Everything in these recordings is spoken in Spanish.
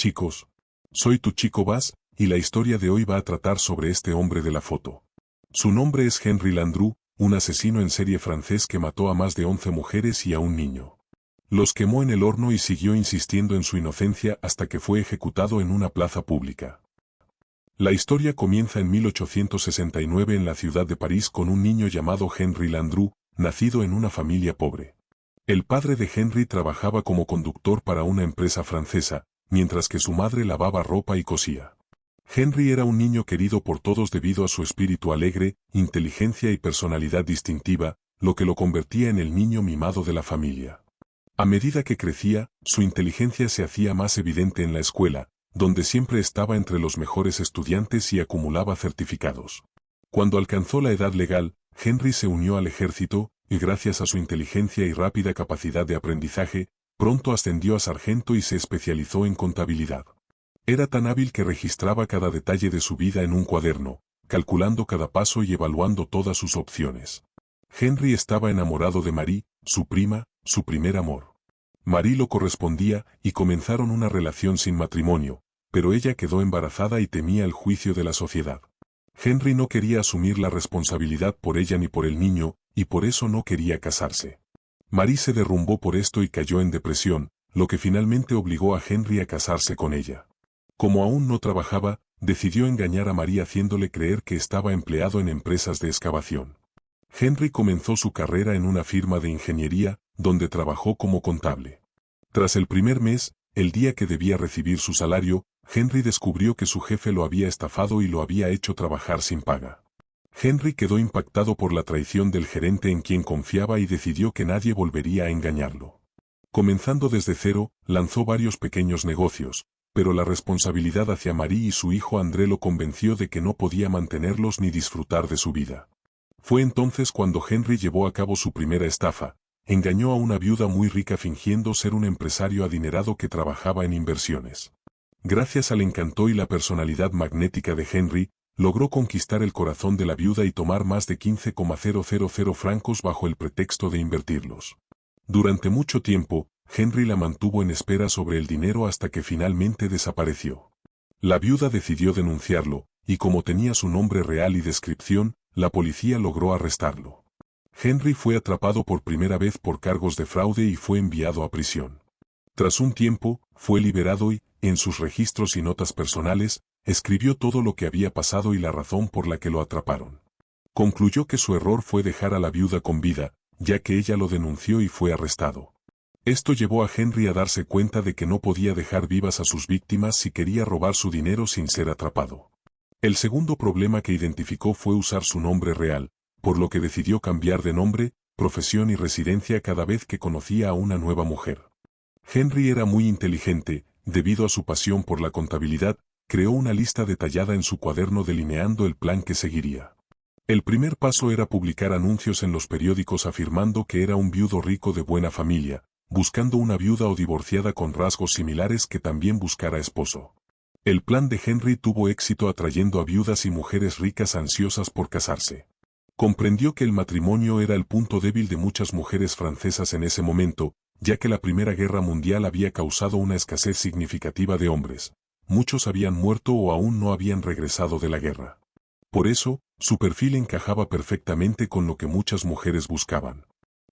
chicos. Soy tu chico Baz, y la historia de hoy va a tratar sobre este hombre de la foto. Su nombre es Henry Landru, un asesino en serie francés que mató a más de 11 mujeres y a un niño. Los quemó en el horno y siguió insistiendo en su inocencia hasta que fue ejecutado en una plaza pública. La historia comienza en 1869 en la ciudad de París con un niño llamado Henry Landru, nacido en una familia pobre. El padre de Henry trabajaba como conductor para una empresa francesa, mientras que su madre lavaba ropa y cosía. Henry era un niño querido por todos debido a su espíritu alegre, inteligencia y personalidad distintiva, lo que lo convertía en el niño mimado de la familia. A medida que crecía, su inteligencia se hacía más evidente en la escuela, donde siempre estaba entre los mejores estudiantes y acumulaba certificados. Cuando alcanzó la edad legal, Henry se unió al ejército, y gracias a su inteligencia y rápida capacidad de aprendizaje, pronto ascendió a sargento y se especializó en contabilidad. Era tan hábil que registraba cada detalle de su vida en un cuaderno, calculando cada paso y evaluando todas sus opciones. Henry estaba enamorado de Marie, su prima, su primer amor. Marie lo correspondía y comenzaron una relación sin matrimonio, pero ella quedó embarazada y temía el juicio de la sociedad. Henry no quería asumir la responsabilidad por ella ni por el niño, y por eso no quería casarse. Marie se derrumbó por esto y cayó en depresión, lo que finalmente obligó a Henry a casarse con ella. Como aún no trabajaba, decidió engañar a Marie haciéndole creer que estaba empleado en empresas de excavación. Henry comenzó su carrera en una firma de ingeniería, donde trabajó como contable. Tras el primer mes, el día que debía recibir su salario, Henry descubrió que su jefe lo había estafado y lo había hecho trabajar sin paga. Henry quedó impactado por la traición del gerente en quien confiaba y decidió que nadie volvería a engañarlo. Comenzando desde cero, lanzó varios pequeños negocios, pero la responsabilidad hacia Marie y su hijo André lo convenció de que no podía mantenerlos ni disfrutar de su vida. Fue entonces cuando Henry llevó a cabo su primera estafa. Engañó a una viuda muy rica fingiendo ser un empresario adinerado que trabajaba en inversiones. Gracias al encanto y la personalidad magnética de Henry, logró conquistar el corazón de la viuda y tomar más de 15,000 francos bajo el pretexto de invertirlos. Durante mucho tiempo, Henry la mantuvo en espera sobre el dinero hasta que finalmente desapareció. La viuda decidió denunciarlo, y como tenía su nombre real y descripción, la policía logró arrestarlo. Henry fue atrapado por primera vez por cargos de fraude y fue enviado a prisión. Tras un tiempo, fue liberado y, en sus registros y notas personales, escribió todo lo que había pasado y la razón por la que lo atraparon. Concluyó que su error fue dejar a la viuda con vida, ya que ella lo denunció y fue arrestado. Esto llevó a Henry a darse cuenta de que no podía dejar vivas a sus víctimas si quería robar su dinero sin ser atrapado. El segundo problema que identificó fue usar su nombre real, por lo que decidió cambiar de nombre, profesión y residencia cada vez que conocía a una nueva mujer. Henry era muy inteligente, debido a su pasión por la contabilidad, creó una lista detallada en su cuaderno delineando el plan que seguiría. El primer paso era publicar anuncios en los periódicos afirmando que era un viudo rico de buena familia, buscando una viuda o divorciada con rasgos similares que también buscara esposo. El plan de Henry tuvo éxito atrayendo a viudas y mujeres ricas ansiosas por casarse. Comprendió que el matrimonio era el punto débil de muchas mujeres francesas en ese momento, ya que la Primera Guerra Mundial había causado una escasez significativa de hombres. Muchos habían muerto o aún no habían regresado de la guerra. Por eso, su perfil encajaba perfectamente con lo que muchas mujeres buscaban.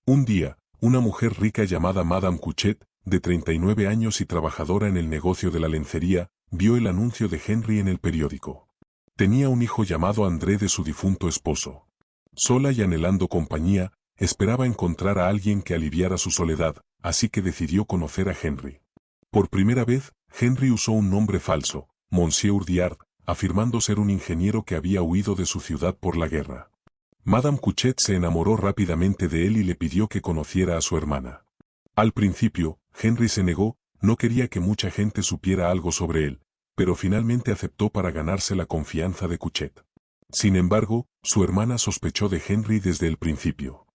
Un día, una mujer rica llamada Madame Couchet, de 39 años y trabajadora en el negocio de la lencería, vio el anuncio de Henry en el periódico. Tenía un hijo llamado André de su difunto esposo. Sola y anhelando compañía, esperaba encontrar a alguien que aliviara su soledad, así que decidió conocer a Henry. Por primera vez, Henry usó un nombre falso, Monsieur Diard, afirmando ser un ingeniero que había huido de su ciudad por la guerra. Madame Couchet se enamoró rápidamente de él y le pidió que conociera a su hermana. Al principio, Henry se negó, no quería que mucha gente supiera algo sobre él, pero finalmente aceptó para ganarse la confianza de Couchet. Sin embargo, su hermana sospechó de Henry desde el principio.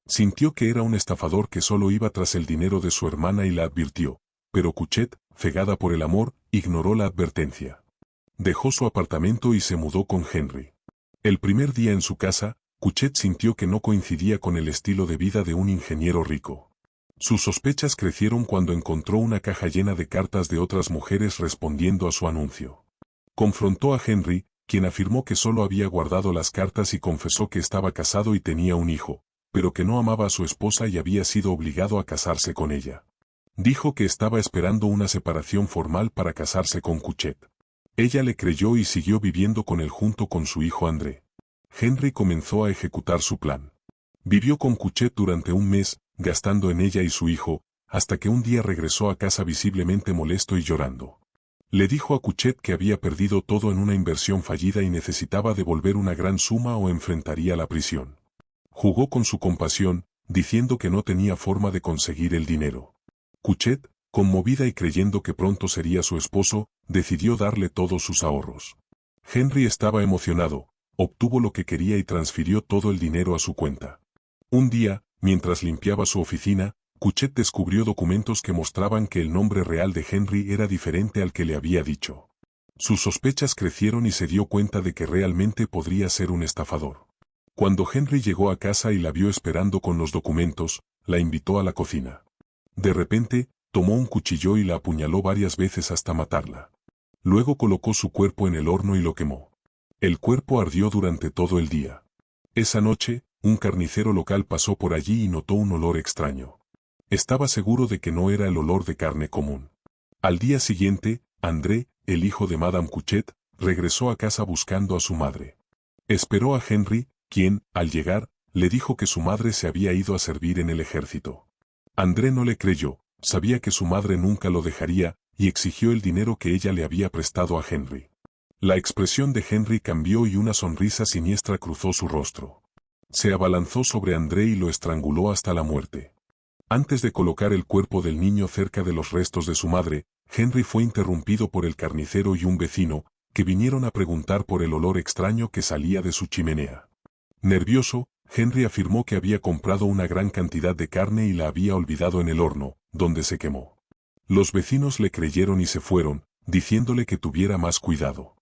Sintió que era un estafador que solo iba tras el dinero de su hermana y la advirtió, pero Couchet, cegada por el amor, ignoró la advertencia. Dejó su apartamento y se mudó con Henry. El primer día en su casa, Couchet sintió que no coincidía con el estilo de vida de un ingeniero rico. Sus sospechas crecieron cuando encontró una caja llena de cartas de otras mujeres respondiendo a su anuncio. Confrontó a Henry, quien afirmó que solo había guardado las cartas y confesó que estaba casado y tenía un hijo, pero que no amaba a su esposa y había sido obligado a casarse con ella. Dijo que estaba esperando una separación formal para casarse con Cuchet. Ella le creyó y siguió viviendo con él junto con su hijo André. Henry comenzó a ejecutar su plan. Vivió con Cuchet durante un mes, gastando en ella y su hijo, hasta que un día regresó a casa visiblemente molesto y llorando. Le dijo a Cuchet que había perdido todo en una inversión fallida y necesitaba devolver una gran suma o enfrentaría la prisión. Jugó con su compasión, diciendo que no tenía forma de conseguir el dinero. Cuchet, conmovida y creyendo que pronto sería su esposo, decidió darle todos sus ahorros. Henry estaba emocionado, obtuvo lo que quería y transfirió todo el dinero a su cuenta. Un día, mientras limpiaba su oficina, Cuchet descubrió documentos que mostraban que el nombre real de Henry era diferente al que le había dicho. Sus sospechas crecieron y se dio cuenta de que realmente podría ser un estafador. Cuando Henry llegó a casa y la vio esperando con los documentos, la invitó a la cocina. De repente, tomó un cuchillo y la apuñaló varias veces hasta matarla. Luego colocó su cuerpo en el horno y lo quemó. El cuerpo ardió durante todo el día. Esa noche, un carnicero local pasó por allí y notó un olor extraño. Estaba seguro de que no era el olor de carne común. Al día siguiente, André, el hijo de Madame Cuchet, regresó a casa buscando a su madre. Esperó a Henry, quien, al llegar, le dijo que su madre se había ido a servir en el ejército. André no le creyó, sabía que su madre nunca lo dejaría, y exigió el dinero que ella le había prestado a Henry. La expresión de Henry cambió y una sonrisa siniestra cruzó su rostro. Se abalanzó sobre André y lo estranguló hasta la muerte. Antes de colocar el cuerpo del niño cerca de los restos de su madre, Henry fue interrumpido por el carnicero y un vecino, que vinieron a preguntar por el olor extraño que salía de su chimenea. Nervioso, Henry afirmó que había comprado una gran cantidad de carne y la había olvidado en el horno, donde se quemó. Los vecinos le creyeron y se fueron, diciéndole que tuviera más cuidado.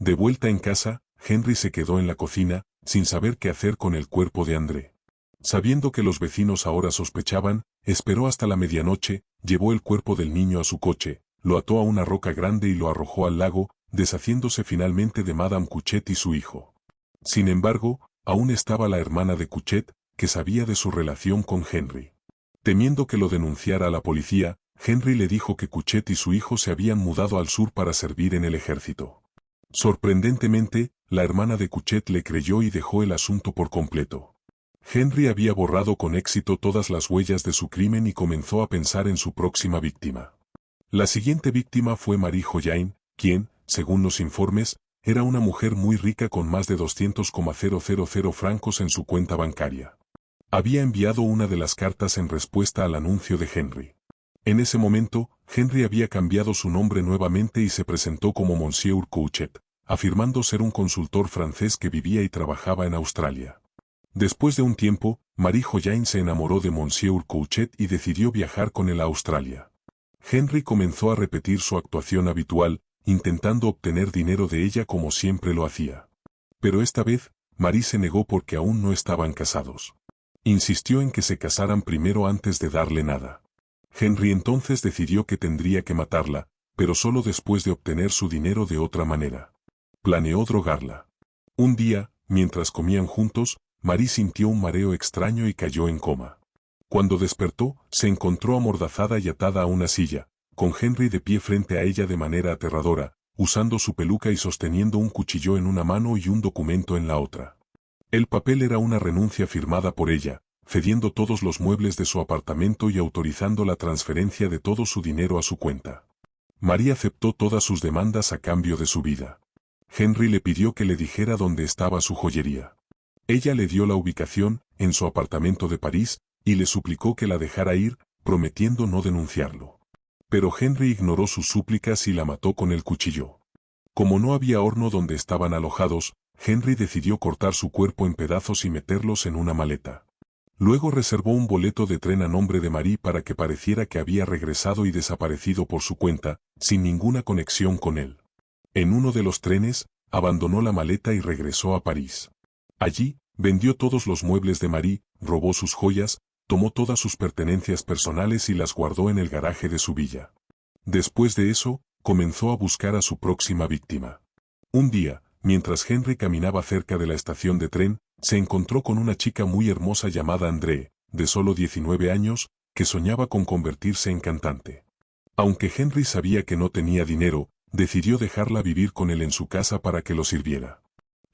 De vuelta en casa, Henry se quedó en la cocina, sin saber qué hacer con el cuerpo de André. Sabiendo que los vecinos ahora sospechaban, esperó hasta la medianoche, llevó el cuerpo del niño a su coche, lo ató a una roca grande y lo arrojó al lago, deshaciéndose finalmente de Madame Cuchet y su hijo. Sin embargo, aún estaba la hermana de Cuchet, que sabía de su relación con Henry. Temiendo que lo denunciara a la policía, Henry le dijo que Cuchet y su hijo se habían mudado al sur para servir en el ejército. Sorprendentemente, la hermana de Cuchet le creyó y dejó el asunto por completo. Henry había borrado con éxito todas las huellas de su crimen y comenzó a pensar en su próxima víctima. La siguiente víctima fue Marie Joyain, quien, según los informes, era una mujer muy rica con más de 200,000 francos en su cuenta bancaria. Había enviado una de las cartas en respuesta al anuncio de Henry. En ese momento, Henry había cambiado su nombre nuevamente y se presentó como Monsieur Cuchet, afirmando ser un consultor francés que vivía y trabajaba en Australia. Después de un tiempo, Marie Joyain se enamoró de Monsieur Cuchet y decidió viajar con él a Australia. Henry comenzó a repetir su actuación habitual, intentando obtener dinero de ella como siempre lo hacía. Pero esta vez, Marie se negó porque aún no estaban casados. Insistió en que se casaran primero antes de darle nada. Henry entonces decidió que tendría que matarla, pero solo después de obtener su dinero de otra manera. Planeó drogarla. Un día, mientras comían juntos, Marie sintió un mareo extraño y cayó en coma. Cuando despertó, se encontró amordazada y atada a una silla, con Henry de pie frente a ella de manera aterradora, usando su peluca y sosteniendo un cuchillo en una mano y un documento en la otra. El papel era una renuncia firmada por ella, cediendo todos los muebles de su apartamento y autorizando la transferencia de todo su dinero a su cuenta. Marie aceptó todas sus demandas a cambio de su vida. Henry le pidió que le dijera dónde estaba su joyería. Ella le dio la ubicación, en su apartamento de París, y le suplicó que la dejara ir, prometiendo no denunciarlo. Pero Henry ignoró sus súplicas y la mató con el cuchillo. Como no había horno donde estaban alojados, Henry decidió cortar su cuerpo en pedazos y meterlos en una maleta. Luego reservó un boleto de tren a nombre de Marie para que pareciera que había regresado y desaparecido por su cuenta, sin ninguna conexión con él. En uno de los trenes, abandonó la maleta y regresó a París. Allí, vendió todos los muebles de Marie, robó sus joyas, tomó todas sus pertenencias personales y las guardó en el garaje de su villa. Después de eso, comenzó a buscar a su próxima víctima. Un día, mientras Henry caminaba cerca de la estación de tren, se encontró con una chica muy hermosa llamada Andrée, de solo 19 años, que soñaba con convertirse en cantante. Aunque Henry sabía que no tenía dinero, decidió dejarla vivir con él en su casa para que lo sirviera.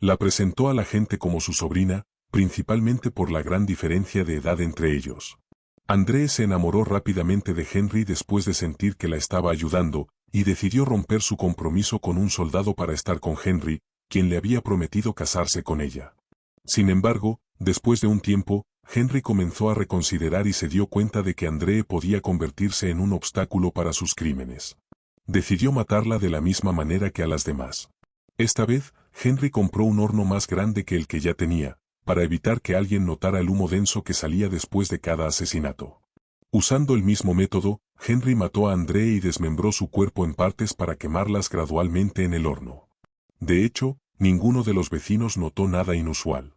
La presentó a la gente como su sobrina, principalmente por la gran diferencia de edad entre ellos. Andrée se enamoró rápidamente de Henry después de sentir que la estaba ayudando, y decidió romper su compromiso con un soldado para estar con Henry, quien le había prometido casarse con ella. Sin embargo, después de un tiempo, Henry comenzó a reconsiderar y se dio cuenta de que Andrée podía convertirse en un obstáculo para sus crímenes. Decidió matarla de la misma manera que a las demás. Esta vez, Henry compró un horno más grande que el que ya tenía, para evitar que alguien notara el humo denso que salía después de cada asesinato. Usando el mismo método, Henry mató a Andrée y desmembró su cuerpo en partes para quemarlas gradualmente en el horno. De hecho, ninguno de los vecinos notó nada inusual.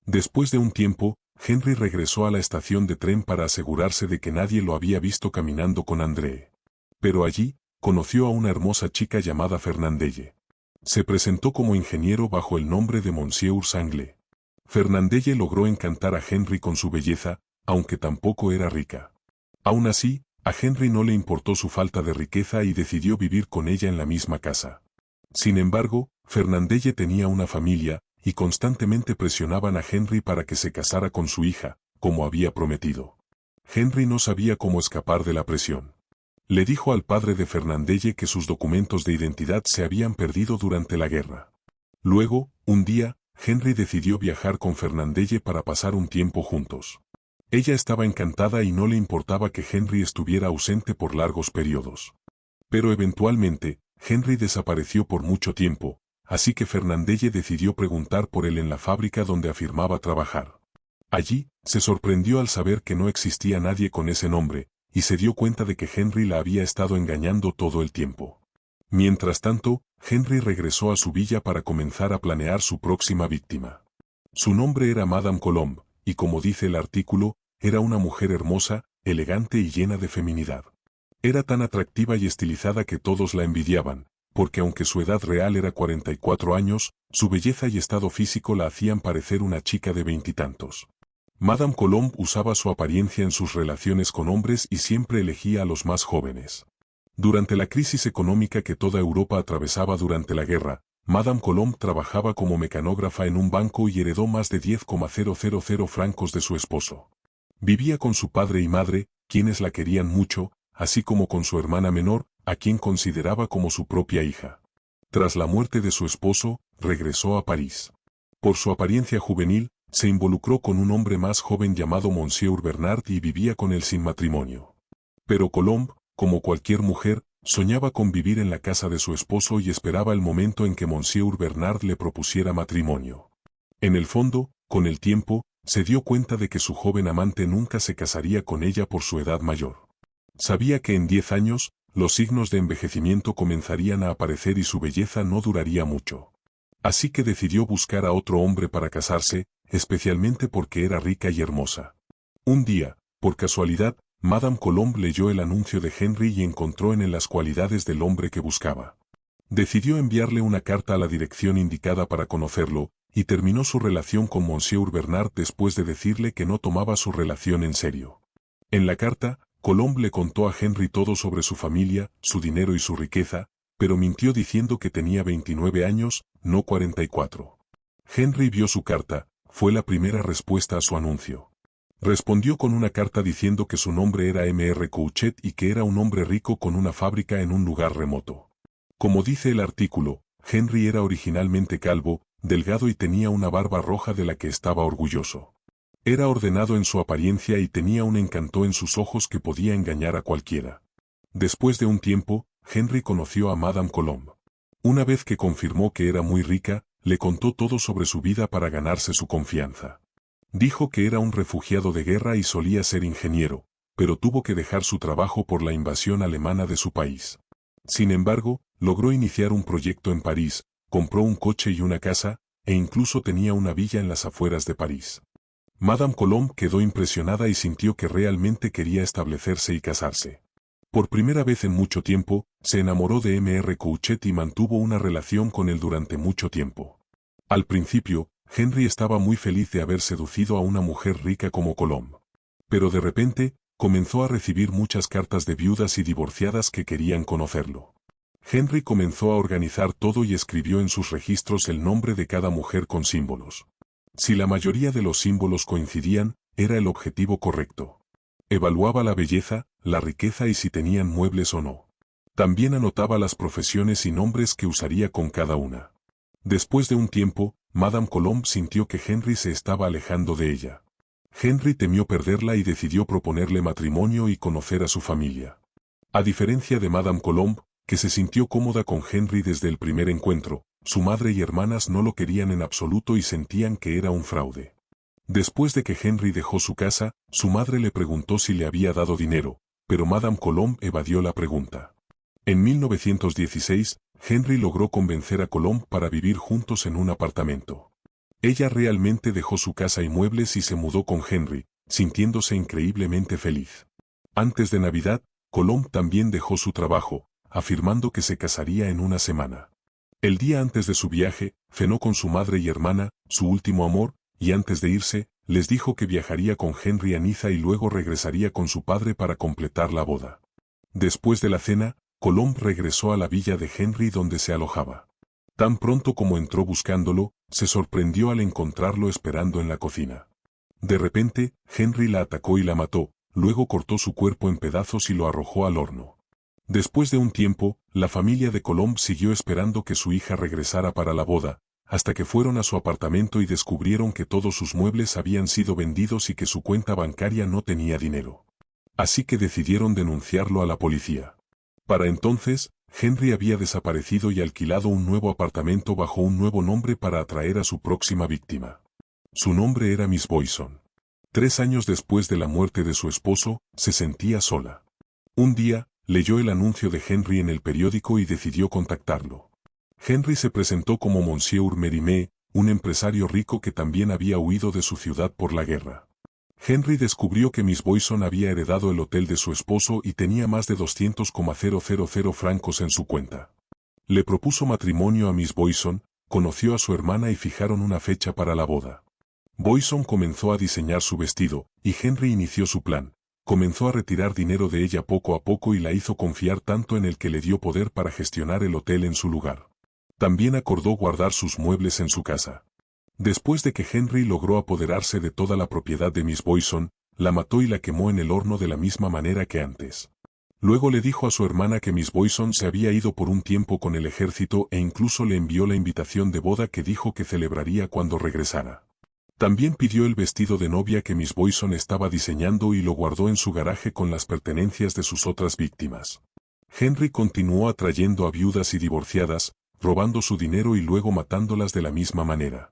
Después de un tiempo, Henry regresó a la estación de tren para asegurarse de que nadie lo había visto caminando con Andrée. Pero allí, conoció a una hermosa chica llamada Fernandelle. Se presentó como ingeniero bajo el nombre de Monsieur Sanglé. Fernandelle logró encantar a Henry con su belleza, aunque tampoco era rica. Aún así, a Henry no le importó su falta de riqueza y decidió vivir con ella en la misma casa. Sin embargo, Fernandelle tenía una familia, y constantemente presionaban a Henry para que se casara con su hija, como había prometido. Henry no sabía cómo escapar de la presión. Le dijo al padre de Fernandelle que sus documentos de identidad se habían perdido durante la guerra. Luego, un día, Henry decidió viajar con Fernandelle para pasar un tiempo juntos. Ella estaba encantada y no le importaba que Henry estuviera ausente por largos periodos. Pero eventualmente, Henry desapareció por mucho tiempo, así que Fernandelle decidió preguntar por él en la fábrica donde afirmaba trabajar. Allí, se sorprendió al saber que no existía nadie con ese nombre, y se dio cuenta de que Henry la había estado engañando todo el tiempo. Mientras tanto, Henry regresó a su villa para comenzar a planear su próxima víctima. Su nombre era Madame Colombe, y como dice el artículo, era una mujer hermosa, elegante y llena de feminidad. Era tan atractiva y estilizada que todos la envidiaban, porque aunque su edad real era 44 años, su belleza y estado físico la hacían parecer una chica de veintitantos. Madame Colombe usaba su apariencia en sus relaciones con hombres y siempre elegía a los más jóvenes. Durante la crisis económica que toda Europa atravesaba durante la guerra, Madame Colombe trabajaba como mecanógrafa en un banco y heredó más de 10,000 francos de su esposo. Vivía con su padre y madre, quienes la querían mucho, así como con su hermana menor, a quien consideraba como su propia hija. Tras la muerte de su esposo, regresó a París. Por su apariencia juvenil, se involucró con un hombre más joven llamado Monsieur Bernard y vivía con él sin matrimonio. Pero Colombe, como cualquier mujer, soñaba con vivir en la casa de su esposo y esperaba el momento en que Monsieur Bernard le propusiera matrimonio. En el fondo, con el tiempo, se dio cuenta de que su joven amante nunca se casaría con ella por su edad mayor. Sabía que en 10 años, los signos de envejecimiento comenzarían a aparecer y su belleza no duraría mucho. Así que decidió buscar a otro hombre para casarse, especialmente porque era rica y hermosa. Un día, por casualidad, Madame Colombe leyó el anuncio de Henry y encontró en él las cualidades del hombre que buscaba. Decidió enviarle una carta a la dirección indicada para conocerlo, y terminó su relación con Monsieur Bernard después de decirle que no tomaba su relación en serio. En la carta, Colombe le contó a Henry todo sobre su familia, su dinero y su riqueza, pero mintió diciendo que tenía 29 años, no 44. Henry vio su carta, fue la primera respuesta a su anuncio. Respondió con una carta diciendo que su nombre era M.R. Couchet y que era un hombre rico con una fábrica en un lugar remoto. Como dice el artículo, Henry era originalmente calvo, delgado y tenía una barba roja de la que estaba orgulloso. Era ordenado en su apariencia y tenía un encanto en sus ojos que podía engañar a cualquiera. Después de un tiempo, Henry conoció a Madame Colombe. Una vez que confirmó que era muy rica, le contó todo sobre su vida para ganarse su confianza. Dijo que era un refugiado de guerra y solía ser ingeniero, pero tuvo que dejar su trabajo por la invasión alemana de su país. Sin embargo, logró iniciar un proyecto en París, compró un coche y una casa, e incluso tenía una villa en las afueras de París. Madame Colomb quedó impresionada y sintió que realmente quería establecerse y casarse. Por primera vez en mucho tiempo, se enamoró de M.R. Couchet y mantuvo una relación con él durante mucho tiempo. Al principio, Henry estaba muy feliz de haber seducido a una mujer rica como Colomb. Pero de repente, comenzó a recibir muchas cartas de viudas y divorciadas que querían conocerlo. Henry comenzó a organizar todo y escribió en sus registros el nombre de cada mujer con símbolos. Si la mayoría de los símbolos coincidían, era el objetivo correcto. Evaluaba la belleza, la riqueza y si tenían muebles o no. También anotaba las profesiones y nombres que usaría con cada una. Después de un tiempo, Madame Colomb sintió que Henry se estaba alejando de ella. Henry temió perderla y decidió proponerle matrimonio y conocer a su familia. A diferencia de Madame Colomb, que se sintió cómoda con Henry desde el primer encuentro, su madre y hermanas no lo querían en absoluto y sentían que era un fraude. Después de que Henry dejó su casa, su madre le preguntó si le había dado dinero, pero Madame Colomb evadió la pregunta. En 1916, Henry logró convencer a Colomb para vivir juntos en un apartamento. Ella realmente dejó su casa y muebles y se mudó con Henry, sintiéndose increíblemente feliz. Antes de Navidad, Colomb también dejó su trabajo, afirmando que se casaría en una semana. El día antes de su viaje, cenó con su madre y hermana, su último amor, y antes de irse, les dijo que viajaría con Henry a Niza y luego regresaría con su padre para completar la boda. Después de la cena, Colomb regresó a la villa de Henry donde se alojaba. Tan pronto como entró buscándolo, se sorprendió al encontrarlo esperando en la cocina. De repente, Henry la atacó y la mató, luego cortó su cuerpo en pedazos y lo arrojó al horno. Después de un tiempo, la familia de Colomb siguió esperando que su hija regresara para la boda, hasta que fueron a su apartamento y descubrieron que todos sus muebles habían sido vendidos y que su cuenta bancaria no tenía dinero. Así que decidieron denunciarlo a la policía. Para entonces, Henry había desaparecido y alquilado un nuevo apartamento bajo un nuevo nombre para atraer a su próxima víctima. Su nombre era Miss Boyson. 3 años después de la muerte de su esposo, se sentía sola. Un día, leyó el anuncio de Henry en el periódico y decidió contactarlo. Henry se presentó como Monsieur Mérimée, un empresario rico que también había huido de su ciudad por la guerra. Henry descubrió que Miss Boyson había heredado el hotel de su esposo y tenía más de 200,000 francos en su cuenta. Le propuso matrimonio a Miss Boyson, conoció a su hermana y fijaron una fecha para la boda. Boyson comenzó a diseñar su vestido, y Henry inició su plan. Comenzó a retirar dinero de ella poco a poco y la hizo confiar tanto en él que le dio poder para gestionar el hotel en su lugar. También acordó guardar sus muebles en su casa. Después de que Henry logró apoderarse de toda la propiedad de Miss Boyson, la mató y la quemó en el horno de la misma manera que antes. Luego le dijo a su hermana que Miss Boyson se había ido por un tiempo con el ejército e incluso le envió la invitación de boda que dijo que celebraría cuando regresara. También pidió el vestido de novia que Miss Boyson estaba diseñando y lo guardó en su garaje con las pertenencias de sus otras víctimas. Henry continuó atrayendo a viudas y divorciadas, robando su dinero y luego matándolas de la misma manera.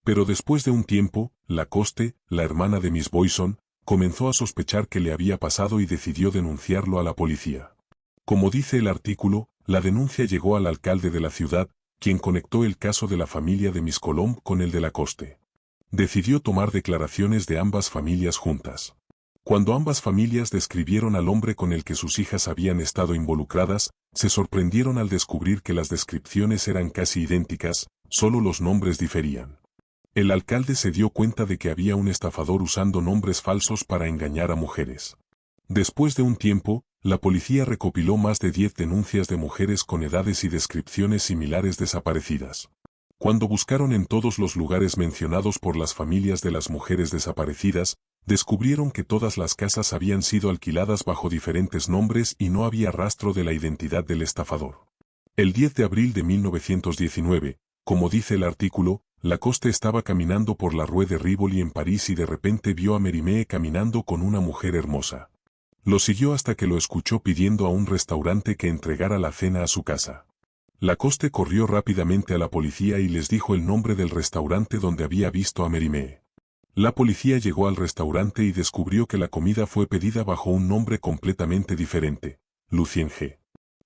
Pero después de un tiempo, Lacoste, la hermana de Miss Boyson, comenzó a sospechar qué le había pasado y decidió denunciarlo a la policía. Como dice el artículo, la denuncia llegó al alcalde de la ciudad, quien conectó el caso de la familia de Miss Colomb con el de Lacoste. Decidió tomar declaraciones de ambas familias juntas. Cuando ambas familias describieron al hombre con el que sus hijas habían estado involucradas, se sorprendieron al descubrir que las descripciones eran casi idénticas, solo los nombres diferían. El alcalde se dio cuenta de que había un estafador usando nombres falsos para engañar a mujeres. Después de un tiempo, la policía recopiló más de 10 denuncias de mujeres con edades y descripciones similares desaparecidas. Cuando buscaron en todos los lugares mencionados por las familias de las mujeres desaparecidas, descubrieron que todas las casas habían sido alquiladas bajo diferentes nombres y no había rastro de la identidad del estafador. El 10 de abril de 1919, como dice el artículo, Lacoste estaba caminando por la Rue de Rivoli en París y de repente vio a Mérimée caminando con una mujer hermosa. Lo siguió hasta que lo escuchó pidiendo a un restaurante que entregara la cena a su casa. Lacoste corrió rápidamente a la policía y les dijo el nombre del restaurante donde había visto a Mérimée. La policía llegó al restaurante y descubrió que la comida fue pedida bajo un nombre completamente diferente, Lucien G.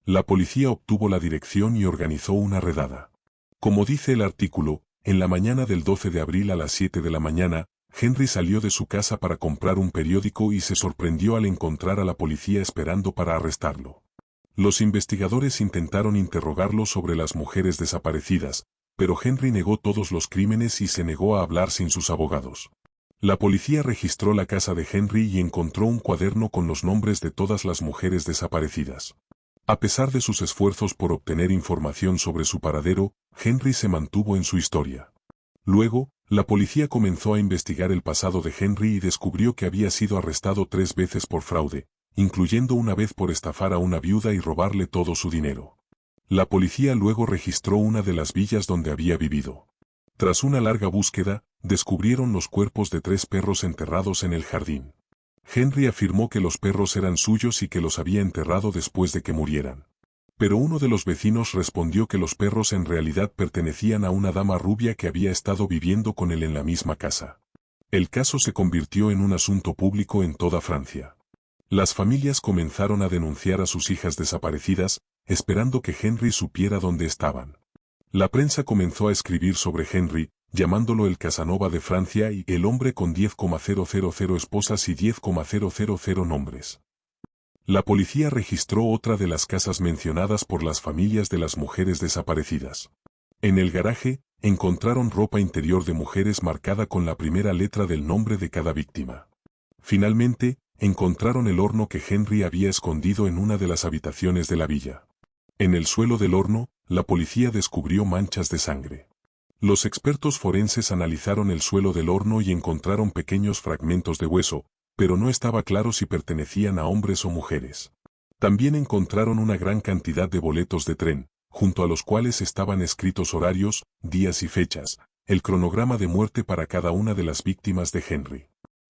La policía obtuvo la dirección y organizó una redada. Como dice el artículo, en la mañana del 12 de abril a las 7 de la mañana, Henry salió de su casa para comprar un periódico y se sorprendió al encontrar a la policía esperando para arrestarlo. Los investigadores intentaron interrogarlo sobre las mujeres desaparecidas, pero Henry negó todos los crímenes y se negó a hablar sin sus abogados. La policía registró la casa de Henry y encontró un cuaderno con los nombres de todas las mujeres desaparecidas. A pesar de sus esfuerzos por obtener información sobre su paradero, Henry se mantuvo en su historia. Luego, la policía comenzó a investigar el pasado de Henry y descubrió que había sido arrestado 3 veces por fraude, incluyendo una vez por estafar a una viuda y robarle todo su dinero. La policía luego registró una de las villas donde había vivido. Tras una larga búsqueda, descubrieron los cuerpos de 3 perros enterrados en el jardín. Henry afirmó que los perros eran suyos y que los había enterrado después de que murieran. Pero uno de los vecinos respondió que los perros en realidad pertenecían a una dama rubia que había estado viviendo con él en la misma casa. El caso se convirtió en un asunto público en toda Francia. Las familias comenzaron a denunciar a sus hijas desaparecidas, esperando que Henry supiera dónde estaban. La prensa comenzó a escribir sobre Henry, llamándolo el Casanova de Francia y el hombre con 10,000 esposas y 10,000 nombres. La policía registró otra de las casas mencionadas por las familias de las mujeres desaparecidas. En el garaje, encontraron ropa interior de mujeres marcada con la primera letra del nombre de cada víctima. Finalmente, encontraron el horno que Henry había escondido en una de las habitaciones de la villa. En el suelo del horno, la policía descubrió manchas de sangre. Los expertos forenses analizaron el suelo del horno y encontraron pequeños fragmentos de hueso, pero no estaba claro si pertenecían a hombres o mujeres. También encontraron una gran cantidad de boletos de tren, junto a los cuales estaban escritos horarios, días y fechas, el cronograma de muerte para cada una de las víctimas de Henry.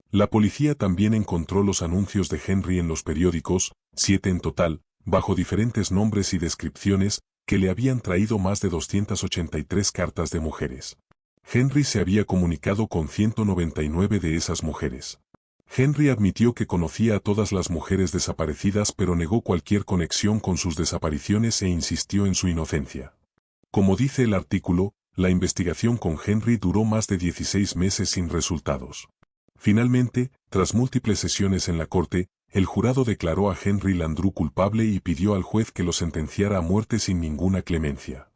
La policía también encontró los anuncios de Henry en los periódicos, 7 en total, bajo diferentes nombres y descripciones, que le habían traído más de 283 cartas de mujeres. Henry se había comunicado con 199 de esas mujeres. Henry admitió que conocía a todas las mujeres desaparecidas pero negó cualquier conexión con sus desapariciones e insistió en su inocencia. Como dice el artículo, la investigación con Henry duró más de 16 meses sin resultados. Finalmente, tras múltiples sesiones en la corte, el jurado declaró a Henry Landru culpable y pidió al juez que lo sentenciara a muerte sin ninguna clemencia.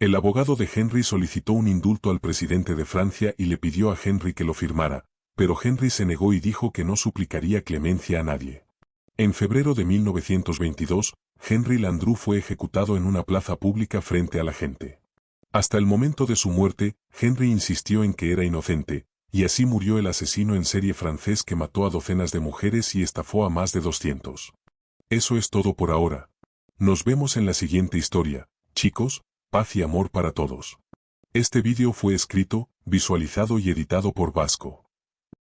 El abogado de Henry solicitó un indulto al presidente de Francia y le pidió a Henry que lo firmara, pero Henry se negó y dijo que no suplicaría clemencia a nadie. En febrero de 1922, Henry Landru fue ejecutado en una plaza pública frente a la gente. Hasta el momento de su muerte, Henry insistió en que era inocente, y así murió el asesino en serie francés que mató a docenas de mujeres y estafó a más de 200. Eso es todo por ahora. Nos vemos en la siguiente historia, chicos, paz y amor para todos. Este vídeo fue escrito, visualizado y editado por Vasco.